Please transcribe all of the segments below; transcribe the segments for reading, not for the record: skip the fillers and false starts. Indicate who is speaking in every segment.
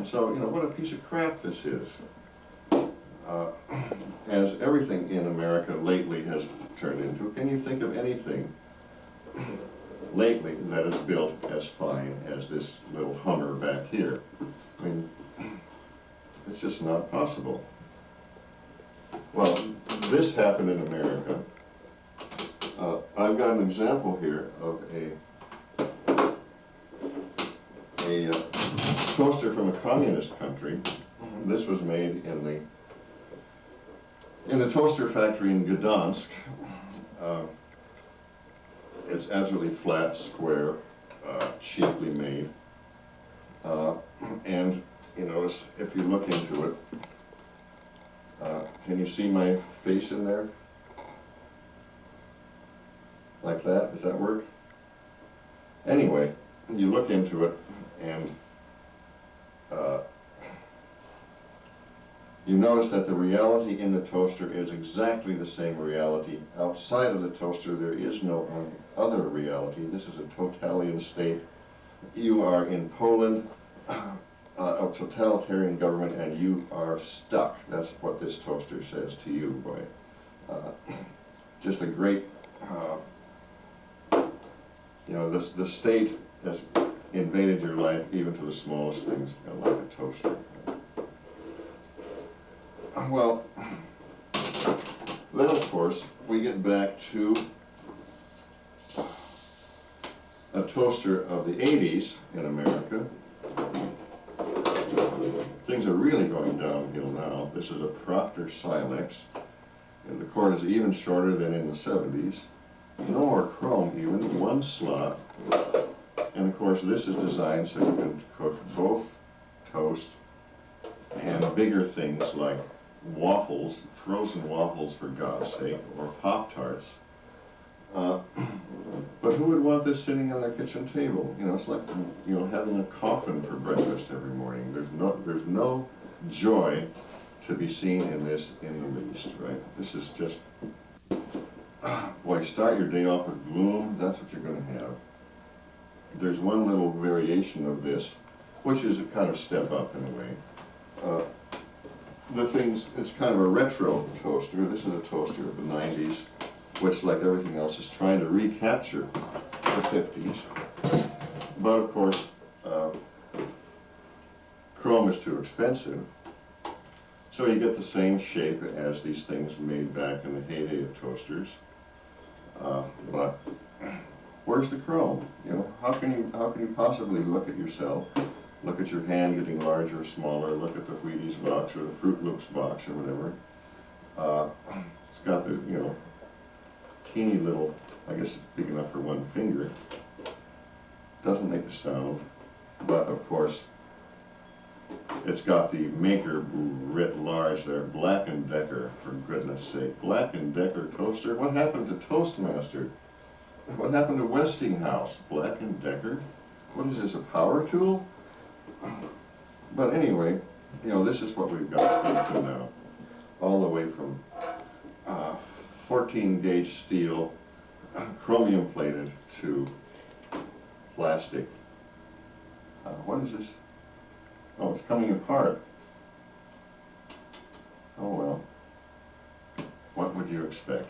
Speaker 1: And so, you know, what a piece of crap this is. As everything in America lately has turned into, can you think of anything lately that is built as fine as this little Hummer back here? I mean, it's just not possible. Well, this happened in America. I've got an example here of a toaster from a communist country. This was made in the toaster factory in Gdansk. It's absolutely flat, square, cheaply made. And you notice, if you look into it, can you see my face in there? Like that? Does that work? Anyway, you look into it, and you notice that the reality in the toaster is exactly the same reality. Outside of the toaster, there is no other reality. This is a totalitarian state. You are in Poland, a totalitarian government, and you are stuck. That's what this toaster says to you, boy. Just a great, you know, the state has invaded your life, even to the smallest things, like a toaster. Well, then of course, we get back to a toaster of the 80s in America. Things are really going downhill now. This is a Proctor Silex, and the cord is even shorter than in the 70s. No more chrome even, one slot. And of course, this is designed so you can cook both toast and bigger things like waffles, frozen waffles for God's sake, or Pop-Tarts. But who would want this sitting on their kitchen table? You know, it's like, you know, having a coffin for breakfast every morning. There's no joy to be seen in this in the least, right? This is just, boy, start your day off with gloom, that's what you're going to have. There's one little variation of this, which is a kind of step up in a way. It's kind of a retro toaster. This is a toaster of the 90s, which, like everything else, is trying to recapture the 50s. But of course, chrome is too expensive. So you get the same shape as these things made back in the heyday of toasters. But where's the chrome? You know, how can you possibly look at yourself, look at your hand getting larger or smaller, look at the Wheaties box or the Fruit Loops box or whatever. It's got the, you know, teeny little, I guess it's big enough for one finger. Doesn't make a sound, but of course, it's got the maker writ large there, Black & Decker, for goodness sake. Black & Decker toaster? What happened to Toastmaster? What happened to Westinghouse? Black & Decker? What is this, a power tool? But anyway, you know, this is what we've got to now. All the way from 14-gauge steel, chromium plated, to plastic. What is this? Oh, it's coming apart. Oh well. What would you expect?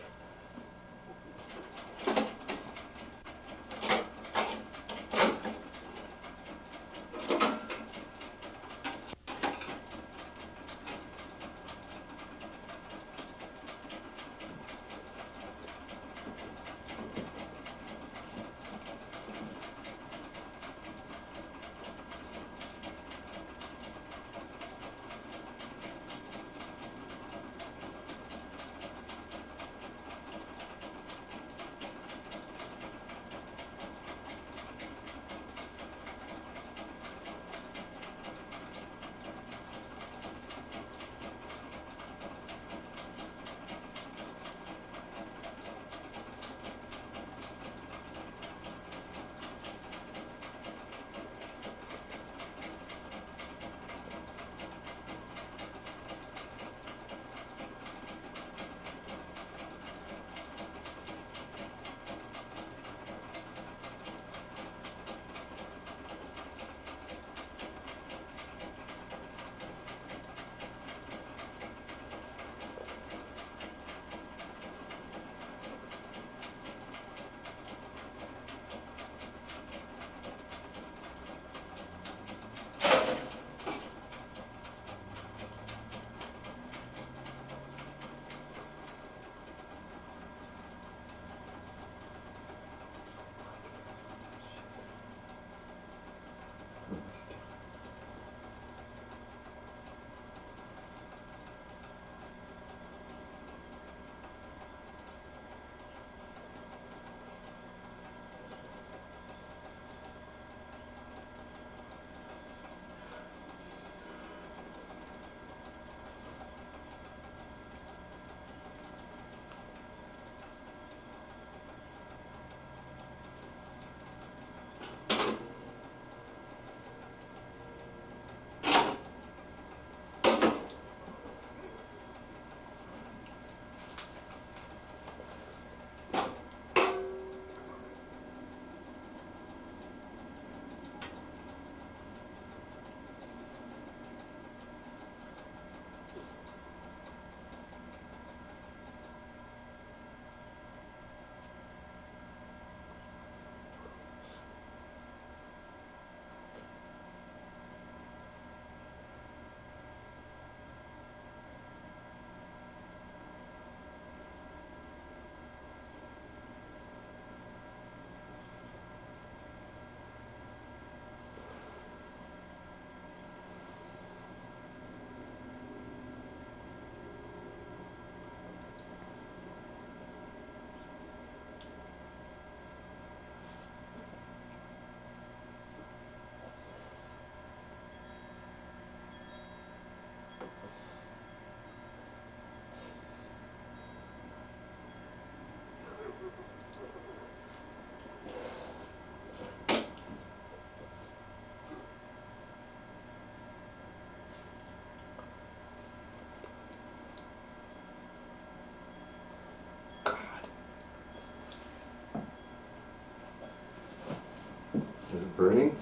Speaker 1: burning?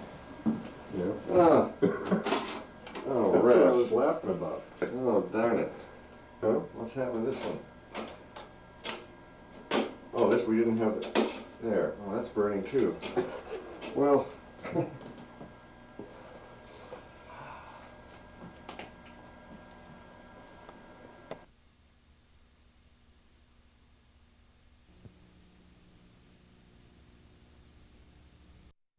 Speaker 2: Yeah.
Speaker 1: Ah. Oh,
Speaker 2: That's what I was
Speaker 1: rats.
Speaker 2: laughing about.
Speaker 1: Oh, darn it.
Speaker 2: Huh?
Speaker 1: What's happened to this one? Oh, this we didn't have it. There. Oh, that's burning too. Well,